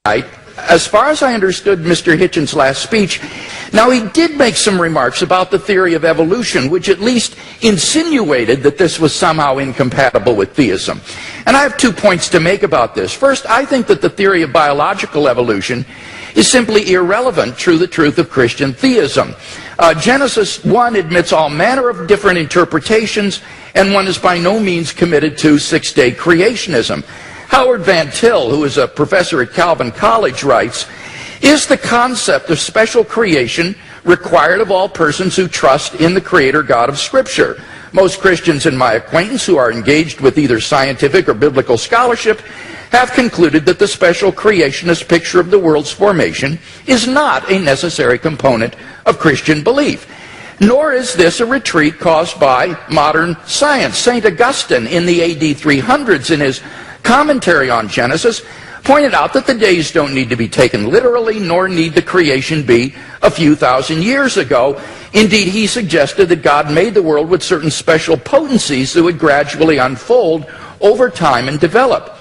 As far as I understood Mr. Hitchens' last speech, now he did make some remarks about the theory of evolution, which at least insinuated that this was somehow incompatible with theism. And I have 2 points to make about this. First, I think that the theory of biological evolution is simply irrelevant to the truth of Christian theism. Genesis 1 admits all manner of different interpretations, and one is by no means committed to six-day creationism. Howard Van Til, who is a professor at Calvin College, writes, "Is the concept of special creation required of all persons who trust in the Creator God of Scripture? Most Christians in my acquaintance who are engaged with either scientific or biblical scholarship have concluded that the special creationist picture of the world's formation is not a necessary component of Christian belief. Nor is this a retreat caused by modern science." St. Augustine in the AD 300s, in his commentary on Genesis, pointed out that the days don't need to be taken literally, nor need the creation be a few thousand years ago. Indeed, he suggested that God made the world with certain special potencies that would gradually unfold over time and develop.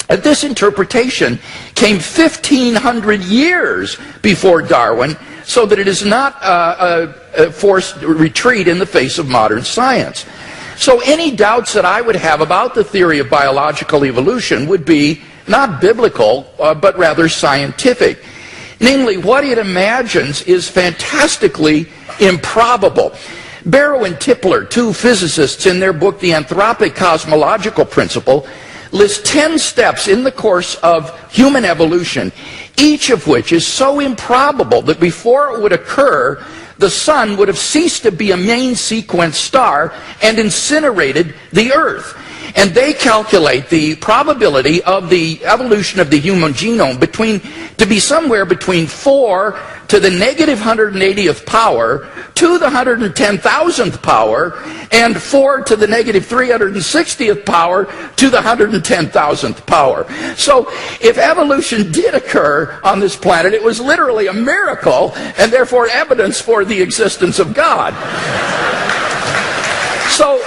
This interpretation came 1,500 years before Darwin, so that it is not a forced retreat in the face of modern science. So any doubts that I would have about the theory of biological evolution would be not biblical, but rather scientific. Namely, what it imagines is fantastically improbable. Barrow and Tipler, two physicists, in their book The Anthropic Cosmological Principle, list 10 steps in the course of human evolution, each of which is so improbable that before it would occur, the sun would have ceased to be a main sequence star and incinerated the Earth. And they calculate the probability of the evolution of the human genome to be somewhere between 4 to the negative 180th power to the 110,000th power, and 4 to the negative 360th power to the 110,000th power. So if evolution did occur on this planet, it was literally a miracle, and therefore evidence for the existence of God. So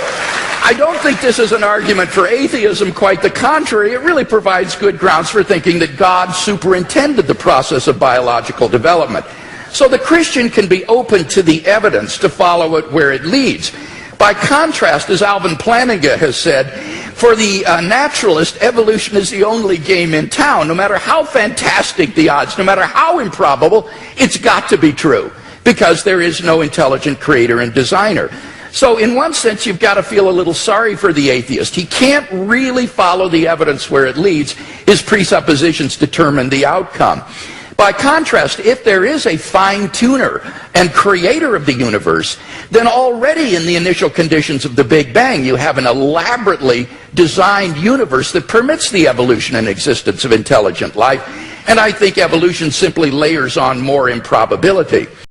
I don't think this is an argument for atheism. Quite the contrary. It really provides good grounds for thinking that God superintended the process of biological development. So the Christian can be open to the evidence to follow it where it leads. By contrast, as Alvin Plantinga has said, for the naturalist, evolution is the only game in town. No matter how fantastic the odds, no matter how improbable, it's got to be true, because there is no intelligent creator and designer. So in one sense, you've got to feel a little sorry for the atheist. He can't really follow the evidence where it leads. His presuppositions determine the outcome. By contrast, if there is a fine-tuner and creator of the universe, then already in the initial conditions of the Big Bang, you have an elaborately designed universe that permits the evolution and existence of intelligent life. And I think evolution simply layers on more improbability.